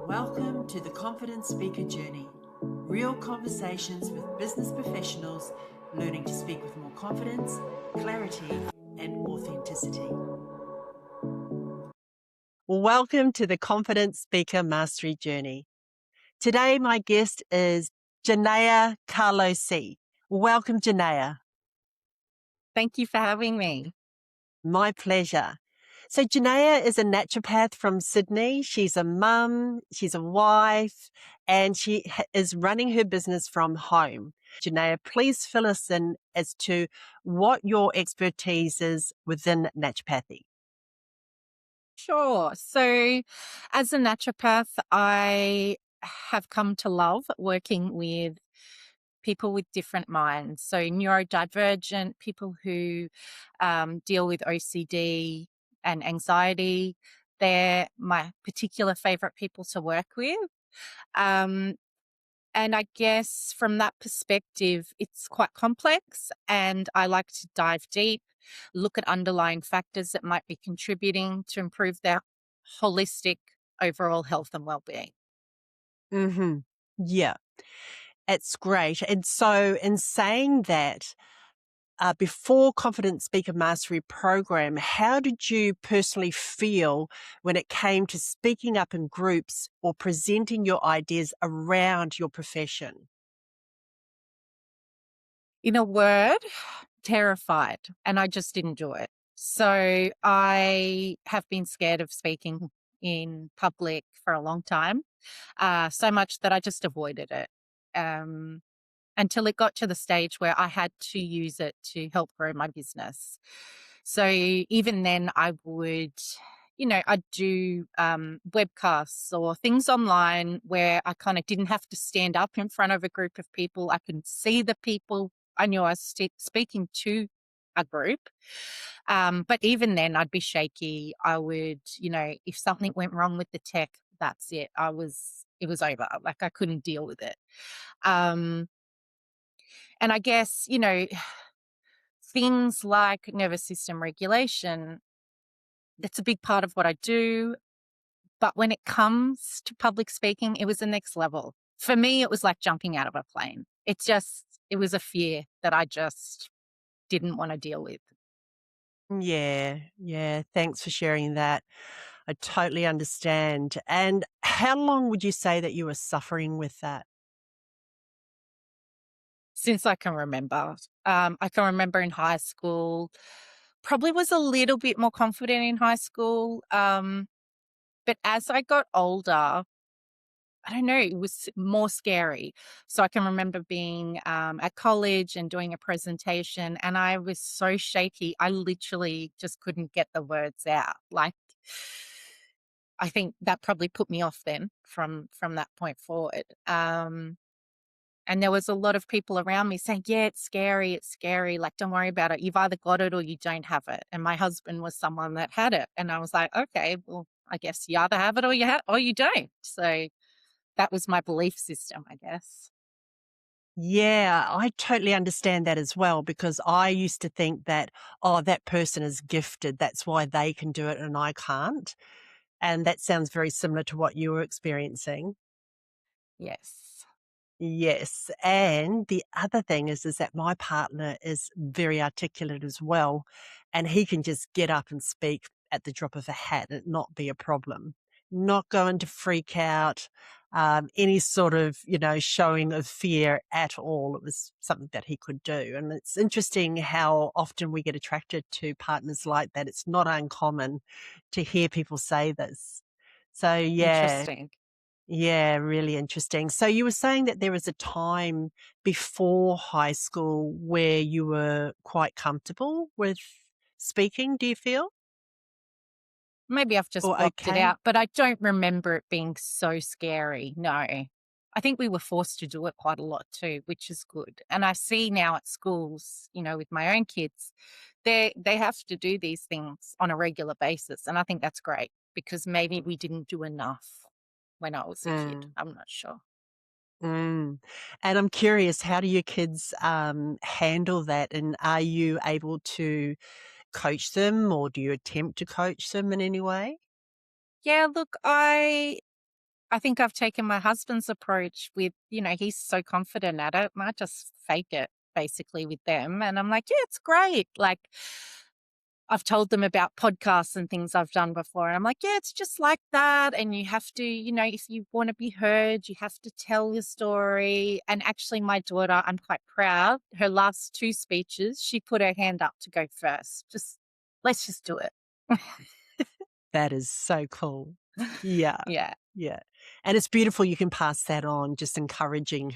Welcome to the Confident Speaker Journey. Real conversations with business professionals learning to speak with more confidence, clarity, and authenticity. Welcome to the Confident Speaker Mastery Journey. Today, my guest is Janaya Karloci. Welcome, Janaya. Thank you for having me. My pleasure. So Janaya is a naturopath from Sydney. She's a mum, she's a wife, and she is running her business from home. Janaya, please fill us in as to what your expertise is within naturopathy. Sure. So, as a naturopath, I have come to love working with people with different minds. So, neurodivergent, people who deal with OCD and anxiety, they're my particular favorite people to work with. Um, And I guess from that perspective, it's quite complex. And I like to dive deep, look at underlying factors that might be contributing to improve their holistic overall health and well-being. Mm-hmm. Yeah, it's great. And so in saying that, before Confident Speaker Mastery program, how did you personally feel when it came to speaking up in groups or presenting your ideas around your profession? In a word, terrified. And I just didn't do it. So I have been scared of speaking in public for a long time, so much that I just avoided it. Until it got to the stage where I had to use it to help grow my business. So even then, I would, I'd do webcasts or things online where I kind of didn't have to stand up in front of a group of people. I could see the people. I knew I was speaking to a group. But even then, I'd be shaky. I would, if something went wrong with the tech, that's it. It was over. Like I couldn't deal with it. Um, and I guess, things like nervous system regulation, that's a big part of what I do. But when it comes to public speaking, it was the next level. For me, it was like jumping out of a plane. It was a fear that I just didn't want to deal with. Yeah. Thanks for sharing that. I totally understand. And how long would you say that you were suffering with that? Since I can remember. I can remember in high school, probably was a little bit more confident in high school. But as I got older, I don't know, it was more scary. So I can remember being at college and doing a presentation, and I was so shaky. I literally just couldn't get the words out. Like, I think that probably put me off then from that point forward. And there was a lot of people around me saying, "Yeah, it's scary. It's scary. Like, don't worry about it. You've either got it or you don't have it." And my husband was someone that had it, and I was like, "Okay, well, I guess you either have it or you don't." So that was my belief system, I guess. Yeah, I totally understand that as well because I used to think that, oh, that person is gifted. That's why they can do it and I can't. And that sounds very similar to what you were experiencing. Yes. Yes. And the other thing is that my partner is very articulate as well. And he can just get up and speak at the drop of a hat and it not be a problem, not going to freak out, any sort of, showing of fear at all. It was something that he could do. And it's interesting how often we get attracted to partners like that. It's not uncommon to hear people say this. So, yeah, Interesting. yeah, really interesting. So you were saying that there was a time before high school where you were quite comfortable with speaking, do you feel? Maybe I've just Or blocked it okay? out, but I don't remember it being so scary. No. I think we were forced to do it quite a lot too, which is good. And I see now at schools, with my own kids, they have to do these things on a regular basis. And I think that's great because maybe we didn't do enough when I was a kid. Mm, I'm not sure. mm. And I'm curious, how do your kids handle that? And are you able to coach them or do you attempt to coach them in any way? Yeah, look, I think I've taken my husband's approach with, he's so confident at it, and I just fake it basically with them. And I'm like, yeah, it's great. Like, I've told them about podcasts and things I've done before. And I'm like, yeah, it's just like that. And you have to, if you want to be heard, you have to tell your story. And actually, my daughter, I'm quite proud. Her last two speeches, she put her hand up to go first. Let's just do it. That is so cool. Yeah, Yeah. yeah. And it's beautiful you can pass that on, just encouraging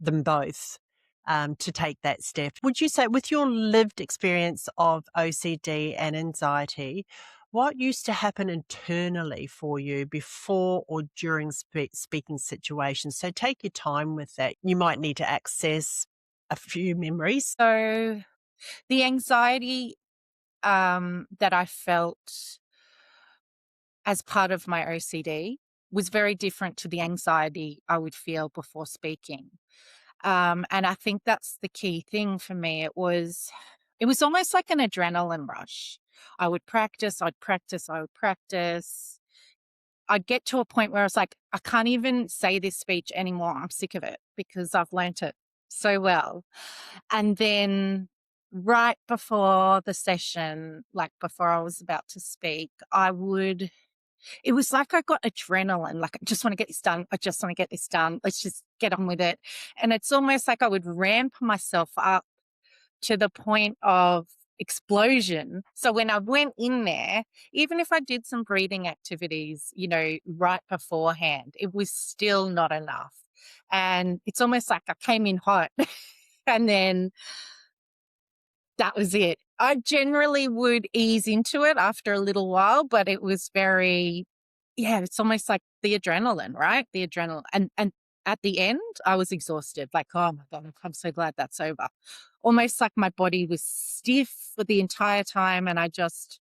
them both, to take that step. Would you say with your lived experience of OCD and anxiety, what used to happen internally for you before or during speaking situations? So take your time with that. You might need to access a few memories. So the anxiety that I felt as part of my OCD was very different to the anxiety I would feel before speaking. And I think that's the key thing for me. It was almost like an adrenaline rush. I would practice, I'd practice, I would practice. I'd get to a point where I was like, I can't even say this speech anymore. I'm sick of it because I've learnt it so well. And then right before the session, like before I was about to speak, it was like I got adrenaline, like, I just want to get this done. I just want to get this done. Let's just get on with it. And it's almost like I would ramp myself up to the point of explosion. So when I went in there, even if I did some breathing activities, right beforehand, it was still not enough. And it's almost like I came in hot and then that was it. I generally would ease into it after a little while, but it was it's almost like the adrenaline, right? The adrenaline. And at the end, I was exhausted. Like, oh my God, I'm so glad that's over. Almost like my body was stiff for the entire time. And I just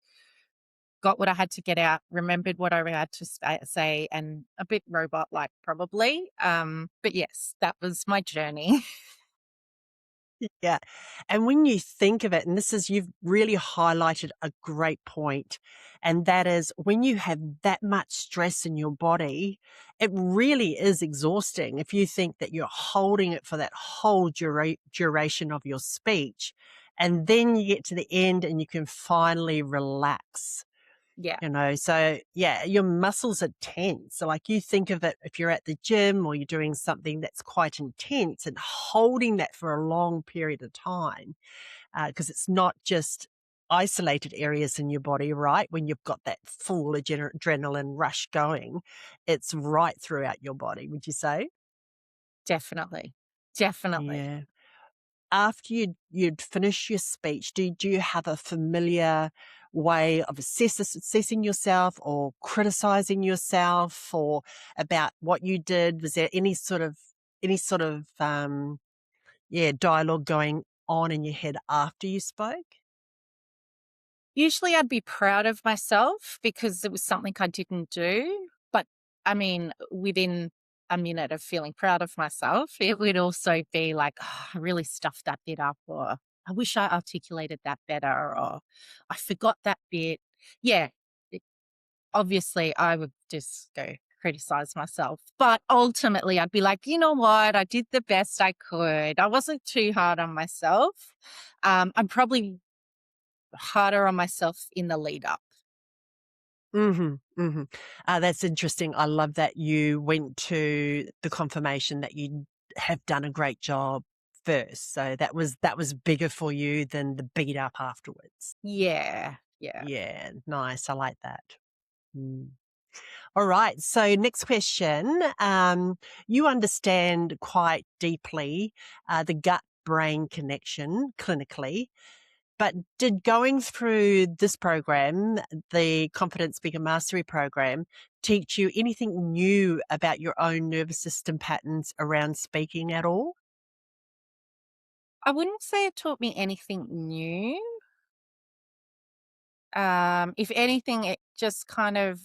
got what I had to get out, remembered what I had to say, and a bit robot like probably. But yes, that was my journey. Yeah. And when you think of it, and you've really highlighted a great point, and that is when you have that much stress in your body, it really is exhausting. If you think that you're holding it for that whole duration of your speech, and then you get to the end and you can finally relax. Yeah, So yeah, your muscles are tense. So like you think of it if you're at the gym or you're doing something that's quite intense and holding that for a long period of time, because it's not just isolated areas in your body, right? When you've got that full adrenaline rush going, it's right throughout your body, would you say? definitely. Definitely. Yeah. After you'd finish your speech, do you have a familiar way of assessing yourself or criticizing yourself or about what you did? Was there any sort of dialogue going on in your head after you spoke? Usually I'd be proud of myself because it was something I didn't do. But I mean, within a minute of feeling proud of myself, it would also be like, oh, I really stuffed that bit up, or I wish I articulated that better, or I forgot that bit. Yeah, it- obviously I would just go criticize myself. But ultimately I'd be like, you know what? I did the best I could. I wasn't too hard on myself. I'm probably harder on myself in the lead up. Mhm, mhm. That's interesting. I love that you went to the confirmation that you have done a great job first. So that was bigger for you than the beat up afterwards. Yeah, yeah. Yeah, nice. I like that. Mm. All right. So next question. You understand quite deeply the gut brain connection clinically. But did going through this program, the Confident Speaker Mastery program, teach you anything new about your own nervous system patterns around speaking at all? I wouldn't say it taught me anything new. If anything, it just kind of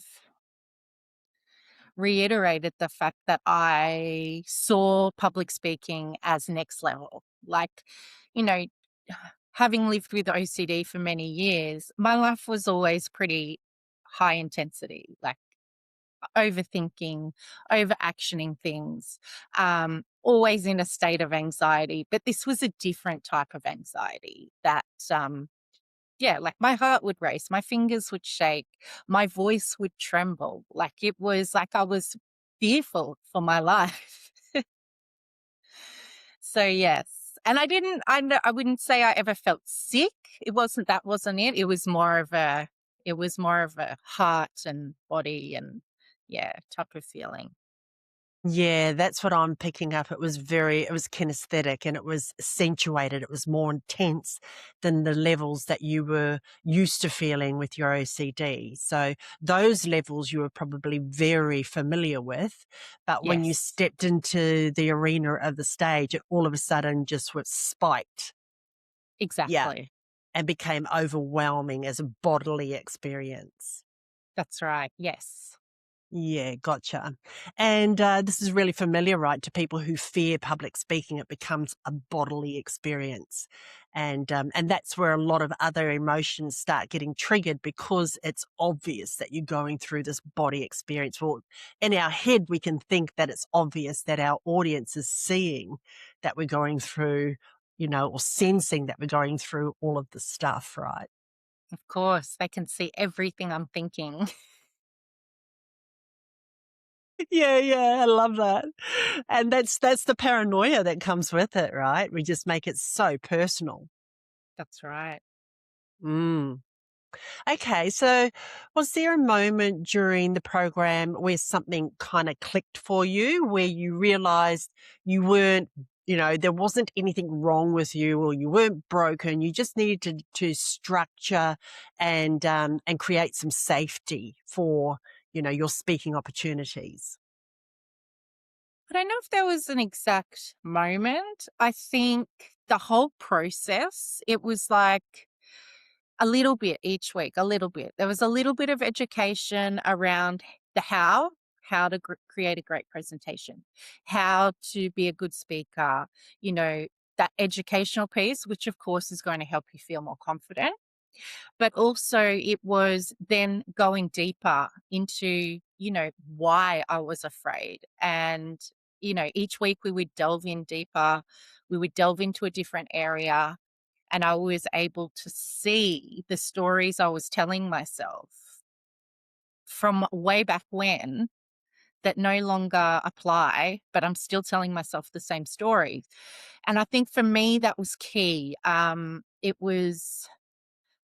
reiterated the fact that I saw public speaking as next level. Like, you know, having lived with OCD for many years, my life was always pretty high intensity. Like, overthinking, over actioning things, always in a state of anxiety. But this was a different type of anxiety that, yeah, like my heart would race, my fingers would shake, my voice would tremble. Like it was like I was fearful for my life. So yes. And I wouldn't say I ever felt sick. That wasn't it. It was more of a heart and body and yeah, type of feeling. Yeah, that's what I'm picking up. It was kinesthetic and it was accentuated. It was more intense than the levels that you were used to feeling with your OCD. So those levels you were probably very familiar with. But when you Yes, stepped into the arena of the stage, it all of a sudden just was spiked. Yeah. exactly. And became overwhelming as a bodily experience. That's right. Yes. Yeah, gotcha. And this is really familiar, right, to people who fear public speaking. It becomes a bodily experience, and that's where a lot of other emotions start getting triggered because it's obvious that you're going through this body experience. Well, in our head, we can think that it's obvious that our audience is seeing that we're going through, or sensing that we're going through all of the stuff, right? Of course, they can see everything I'm thinking. Yeah, yeah, I love that. And that's the paranoia that comes with it, right? We just make it so personal. That's right. Mm. Okay, so was there a moment during the program where something kind of clicked for you, where you realized you weren't, there wasn't anything wrong with you or you weren't broken, you just needed to structure and create some safety for, your speaking opportunities? I don't know if there was an exact moment. I think the whole process, it was like a little bit each week, a little bit. There was a little bit of education around the how to create a great presentation, how to be a good speaker, you know, that educational piece, which of course is going to help you feel more confident. But also it was then going deeper into, why I was afraid. And, each week we would delve in deeper, we would delve into a different area, and I was able to see the stories I was telling myself from way back when that no longer apply, but I'm still telling myself the same story. And I think for me, that was key. It was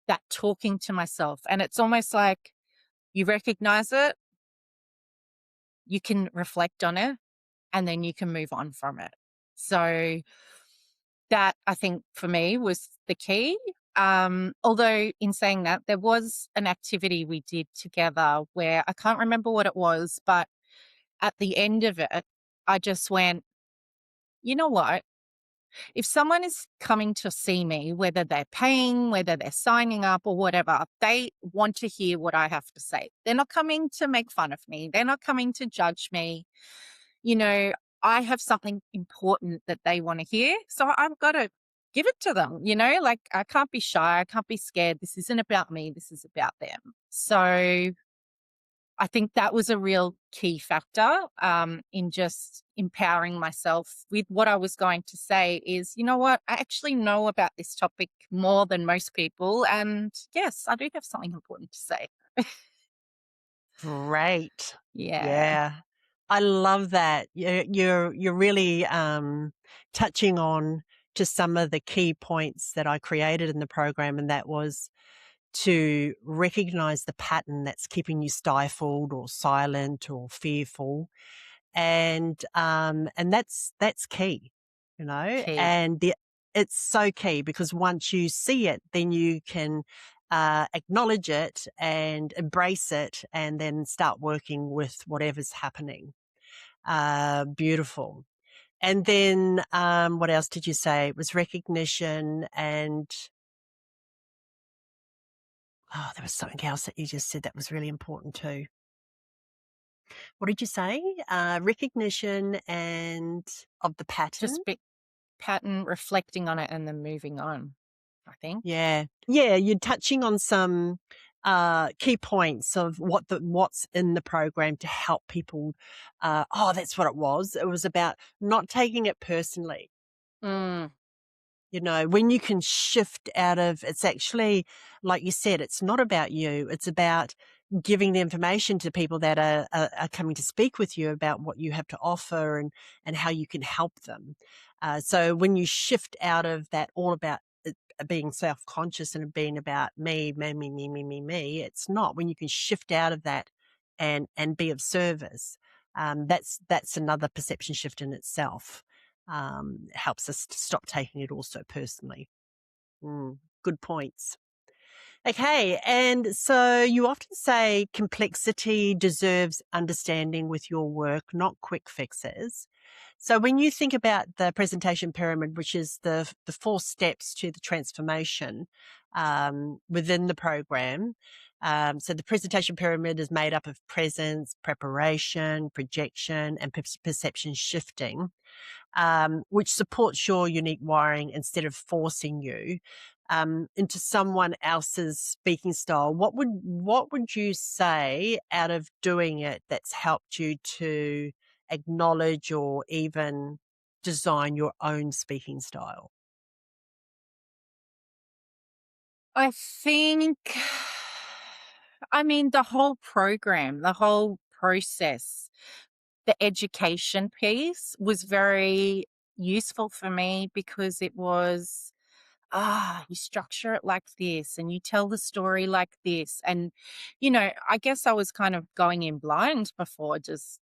that talking to myself. And it's almost like you recognize it, you can reflect on it, and then you can move on from it. So that I think for me was the key. Although in saying that, there was an activity we did together where I can't remember what it was, but at the end of it, I just went, you know what? If someone is coming to see me, whether they're paying, whether they're signing up or whatever, they want to hear what I have to say. They're not coming to make fun of me. They're not coming to judge me. You know, I have something important that they want to hear. So I've got to give it to them, like I can't be shy. I can't be scared. This isn't about me. This is about them. So I think that was a real key factor in just empowering myself with what I was going to say is, you know what, I actually know about this topic more than most people. And yes, I do have something important to say. Great. Yeah. Yeah. I love that. You're really touching on to some of the key points that I created in the program, and that was to recognize the pattern that's keeping you stifled or silent or fearful, and that's key, Key. and it's so key because once you see it, then you can acknowledge it and embrace it, and then start working with whatever's happening. Beautiful. And then what else did you say? It was recognition, and oh, there was something else that you just said that was really important too. What did you say? Recognition and of the pattern. Just pattern, reflecting on it, and then moving on, I think. Yeah. Yeah, you're touching on some, key points of what's in the program to help people. Oh, that's what it was. It was about not taking it personally. Mm. You know, when you can shift out of, it's actually, like you said, it's not about you. It's about giving the information to people that are coming to speak with you about what you have to offer and how you can help them. So when you shift out of that all about it being self-conscious and being about me, it's not. When you can shift out of that and be of service, that's another perception shift in itself. Helps us to stop taking it all so personally. Good points. Okay, and so you often say complexity deserves understanding with your work, not quick fixes. So when you think about the presentation pyramid, which is the 4 steps to the transformation within the program, so the presentation pyramid is made up of presence, preparation, projection, and perception shifting, which supports your unique wiring instead of forcing you into someone else's speaking style. What would you say out of doing it that's helped you to acknowledge or even design your own speaking style? I think, I mean, the whole program, the whole process, the education piece was very useful for me because it was, you structure it like this and you tell the story like this. And, I guess I was kind of going in blind before, just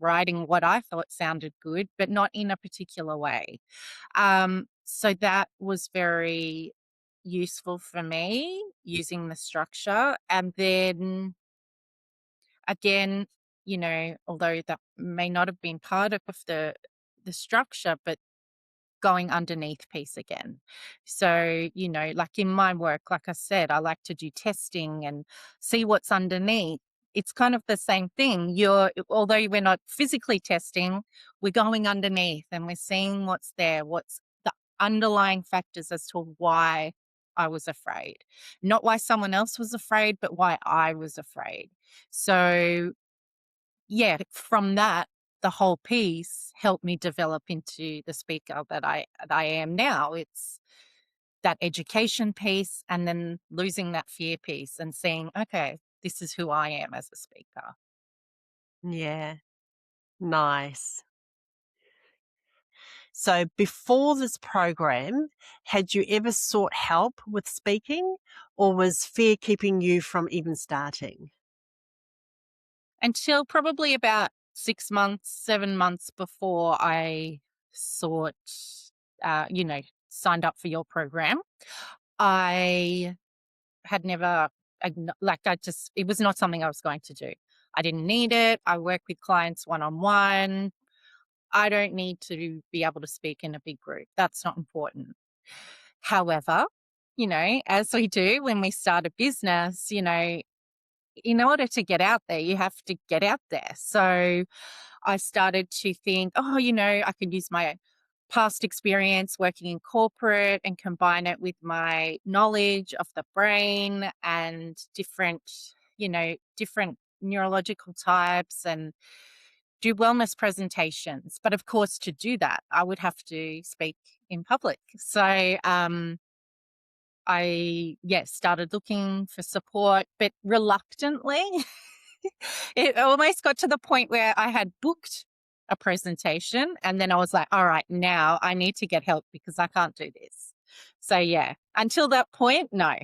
writing what I thought sounded good, but not in a particular way. So that was very useful for me using the structure. And then again, although that may not have been part of the structure, but going underneath piece again. So, like in my work, like I said, I like to do testing and see what's underneath. It's kind of the same thing. Although we're not physically testing, we're going underneath and we're seeing what's there, what's the underlying factors as to why I was afraid. Not why someone else was afraid, but why I was afraid. So yeah, from that, the whole piece helped me develop into the speaker that I am now. It's that education piece and then losing that fear piece and seeing, okay, this is who I am as a speaker. Yeah, nice. So before this program, had you ever sought help with speaking, or was fear keeping you from even starting? Until probably about 6 months, 7 months before I sought, signed up for your program. I had never, it was not something I was going to do. I didn't need it. I work with clients one on one. I don't need to be able to speak in a big group. That's not important. However, as we do when we start a business, in order to get out there, you have to get out there. So I started to think, I could use my past experience working in corporate and combine it with my knowledge of the brain and different neurological types and do wellness presentations. But of course, to do that, I would have to speak in public. So I, started looking for support, but reluctantly. It almost got to the point where I had booked a presentation and then I was like, all right, now I need to get help because I can't do this. So yeah, until that point, no.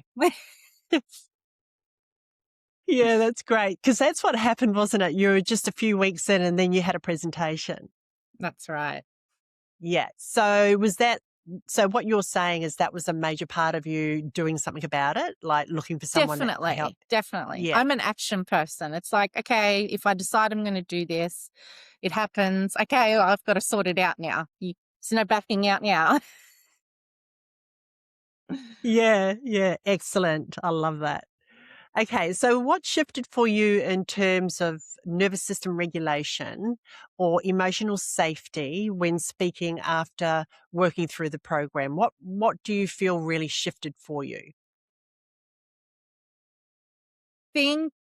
Yeah, that's great. Because that's what happened, wasn't it? You were just a few weeks in and then you had a presentation. That's right. Yeah. So what you're saying is that was a major part of you doing something about it, like looking for someone that to help? Definitely. Definitely. Yeah. I'm an action person. It's like, okay, if I decide I'm going to do this, it happens. Okay, well, I've got to sort it out now. There's no backing out now. Yeah, yeah. Excellent. I love that. Okay, so what shifted for you in terms of nervous system regulation or emotional safety when speaking after working through the program? What do you feel really shifted for you? think,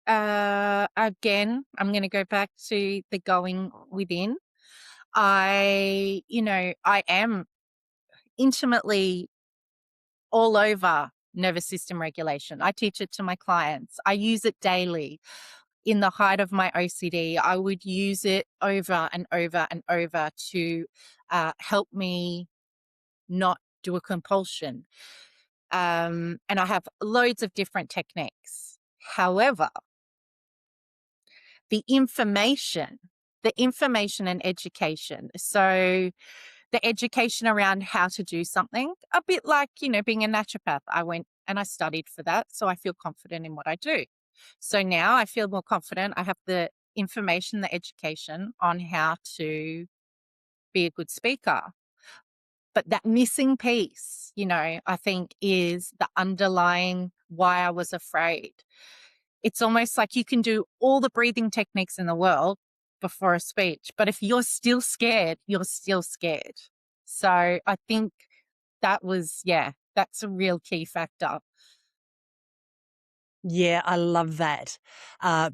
again, I'm going to go back to the going within. I am intimately all over nervous system regulation. I teach it to my clients. I use it daily. In the height of my OCD, I would use it over and over and over to help me not do a compulsion. And I have loads of different techniques. However, the information, and education. So the education around how to do something, a bit like, being a naturopath. I went and I studied for that. So I feel confident in what I do. So now I feel more confident. I have the information, the education on how to be a good speaker. But that missing piece, I think is the underlying why I was afraid. It's almost like you can do all the breathing techniques in the world before a speech, but if you're still scared, you're still scared. So I think that's a real key factor. Yeah, I love that.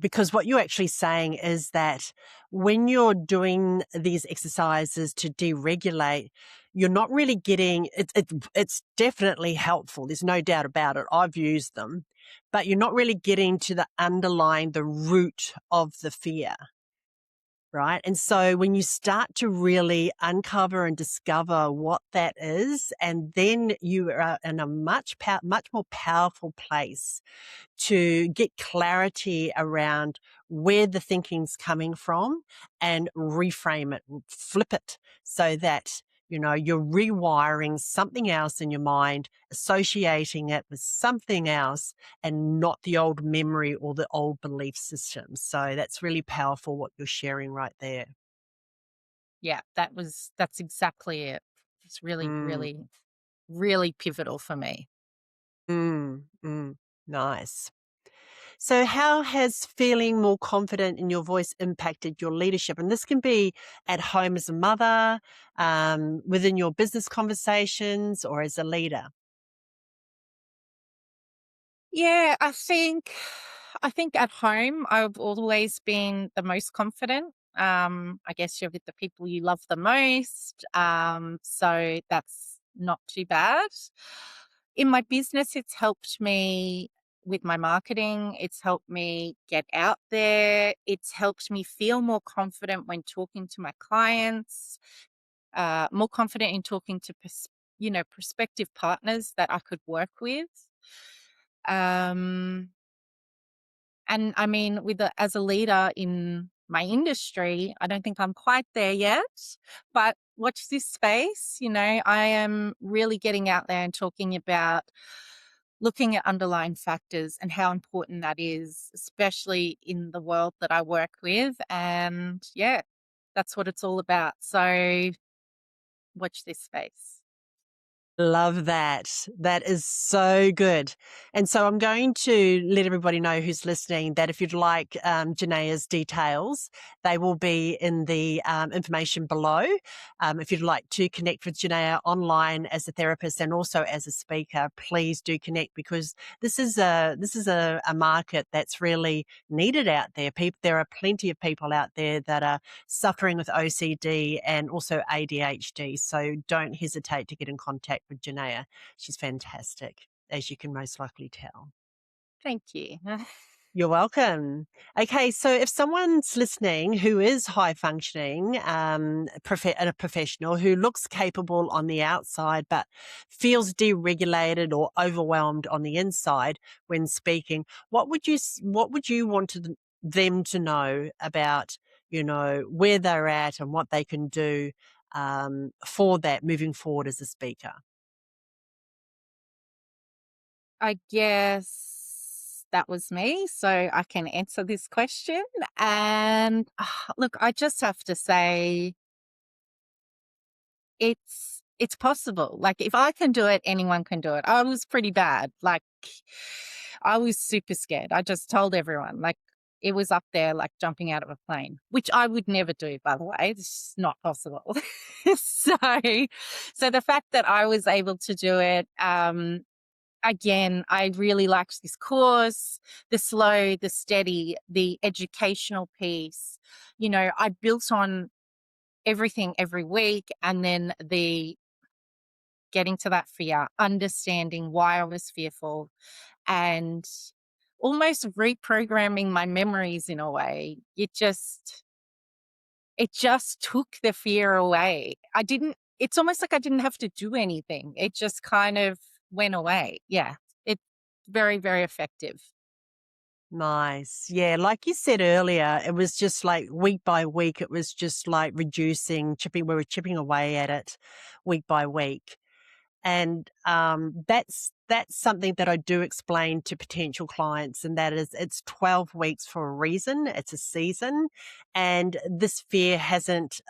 Because what you're actually saying is that when you're doing these exercises to deregulate, you're not really getting it's definitely helpful. There's no doubt about it. I've used them, but you're not really getting to the root of the fear. Right. And so when you start to really uncover and discover what that is, and then you are in a much more powerful place to get clarity around where the thinking's coming from and reframe it, flip it so that, you're rewiring something else in your mind, associating it with something else and not the old memory or the old belief system. So that's really powerful what you're sharing right there. Yeah, that's exactly it. It's really, Mm, really, really pivotal for me. mm. Nice. So, how has feeling more confident in your voice impacted your leadership? And this can be at home as a mother, within your business conversations, or as a leader. Yeah, I think at home I've always been the most confident. I guess you're with the people you love the most. So that's not too bad. In my business, it's helped me with my marketing. It's helped me get out there. It's helped me feel more confident when talking to my clients, more confident in talking to prospective partners that I could work with. Um, and I mean, as a leader in my industry, I don't think I'm quite there yet. But watch this space. I am really getting out there and talking about looking at underlying factors and how important that is, especially in the world that I work with. And yeah, that's what it's all about. So watch this space. Love that. That is so good. And so I'm going to let everybody know who's listening that if you'd like Janaya's details, they will be in the information below. If you'd like to connect with Janaya online as a therapist and also as a speaker, please do connect because this is a market that's really needed out there. There are plenty of people out there that are suffering with OCD and also ADHD. So don't hesitate to get in contact with Janaya. She's fantastic, as you can most likely tell. Thank you. You're welcome. Okay, so if someone's listening who is high functioning, a professional who looks capable on the outside but feels deregulated or overwhelmed on the inside when speaking, what would you want them to know about, where they're at and what they can do for that moving forward as a speaker? I guess that was me, so I can answer this question. And look, I just have to say it's possible. Like if I can do it, anyone can do it. I was pretty bad. Like I was super scared. I just told everyone, like it was up there like jumping out of a plane, which I would never do, by the way. It's just not possible. so so the fact that I was able to do it, again, I really liked this course, the slow, the steady, the educational piece. I built on everything every week, and then the getting to that fear, understanding why I was fearful, and almost reprogramming my memories in a way. It just took the fear away. It's almost like I didn't have to do anything. It just kind of went away. Yeah. It's very, very effective. Nice. Yeah, like you said earlier, it was just like week by week, it was just like reducing, we were chipping away at it week by week. And that's something that I do explain to potential clients, and that is it's 12 weeks for a reason. It's a season, and this fear hasn't,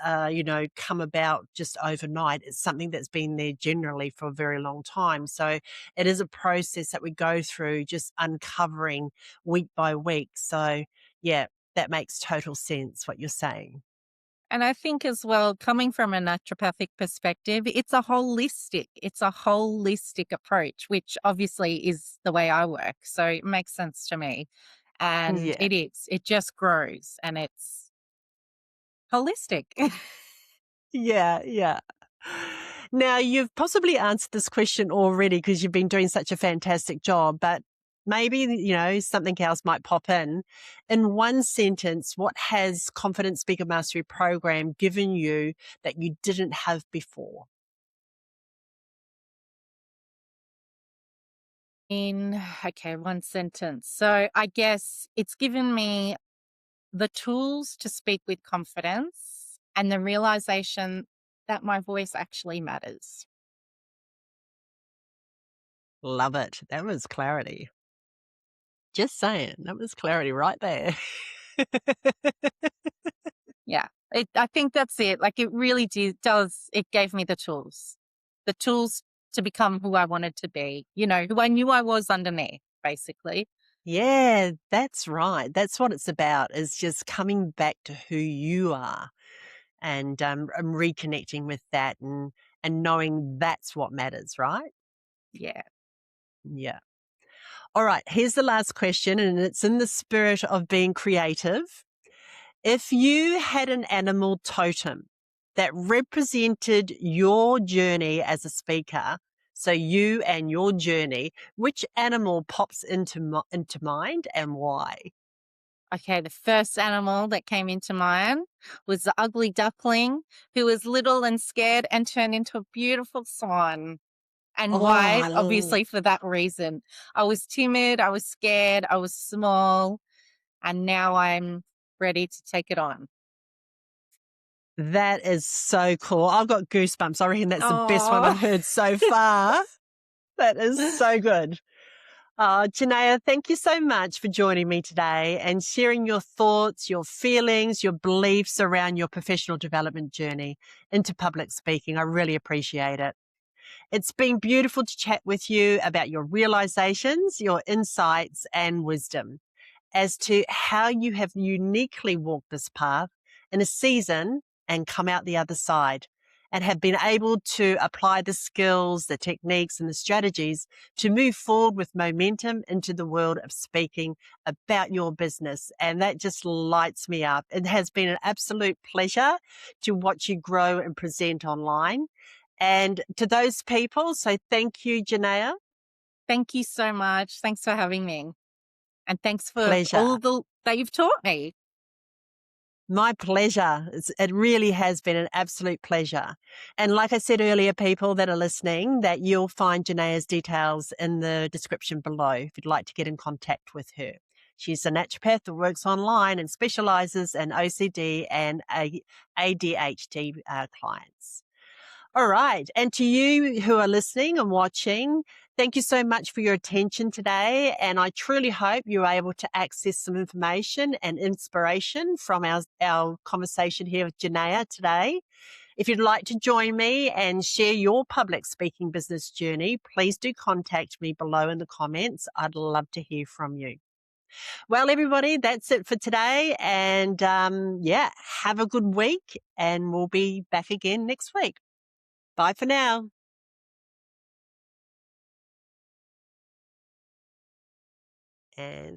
come about just overnight. It's something that's been there generally for a very long time. So it is a process that we go through, just uncovering week by week. So yeah, that makes total sense what you're saying. And I think as well, coming from a naturopathic perspective, it's a holistic approach, which obviously is the way I work. So it makes sense to me. And Yeah. it just grows and it's holistic. Yeah, yeah. Now, you've possibly answered this question already because you've been doing such a fantastic job, but maybe, something else might pop in. In one sentence, what has Confident Speaker Mastery Program given you that you didn't have before? Okay, one sentence. So I guess it's given me the tools to speak with confidence and the realization that my voice actually matters. Love it. That was clarity. Just saying. That was clarity right there. Yeah, I think that's it. Like it really does. It gave me the tools to become who I wanted to be, who I knew I was underneath, basically. Yeah, that's right. That's what it's about, is just coming back to who you are. And I'm reconnecting with that, and knowing that's what matters, right? Yeah. Yeah. All right. Here's the last question, and it's in the spirit of being creative. If you had an animal totem that represented your journey as a speaker, so you and your journey, which animal pops into mind and why? Okay, the first animal that came into mind was the ugly duckling who was little and scared and turned into a beautiful swan. And Oh, why? Obviously, for that reason. I was timid, I was scared, I was small, and now I'm ready to take it on. that is so cool. I've got goosebumps. I reckon that's the best one Oh, I've heard so far. That is so good. Janaya, thank you so much for joining me today and sharing your thoughts, your feelings, your beliefs around your professional development journey into public speaking. I really appreciate it. It's been beautiful to chat with you about your realizations, your insights, and wisdom as to how you have uniquely walked this path in a season and come out the other side, and have been able to apply the skills, the techniques, and the strategies to move forward with momentum into the world of speaking about your business. And that just lights me up. It has been an absolute pleasure to watch you grow and present online. And to those people, so thank you, Janaya. thank you so much. Thanks for having me. And thanks for all Pleasure. that you've taught me. My pleasure. It really has been an absolute pleasure. And like I said earlier, people that are listening, that you'll find Janaya's details in the description below if you'd like to get in contact with her. She's a naturopath that works online and specialises in OCD and ADHD clients. All right. And to you who are listening and watching, thank you so much for your attention today. And I truly hope you're able to access some information and inspiration from our conversation here with Janaya today. If you'd like to join me and share your public speaking business journey, please do contact me below in the comments. I'd love to hear from you. Well, everybody, that's it for today. And yeah, have a good week, and we'll be back again next week. Bye for now. and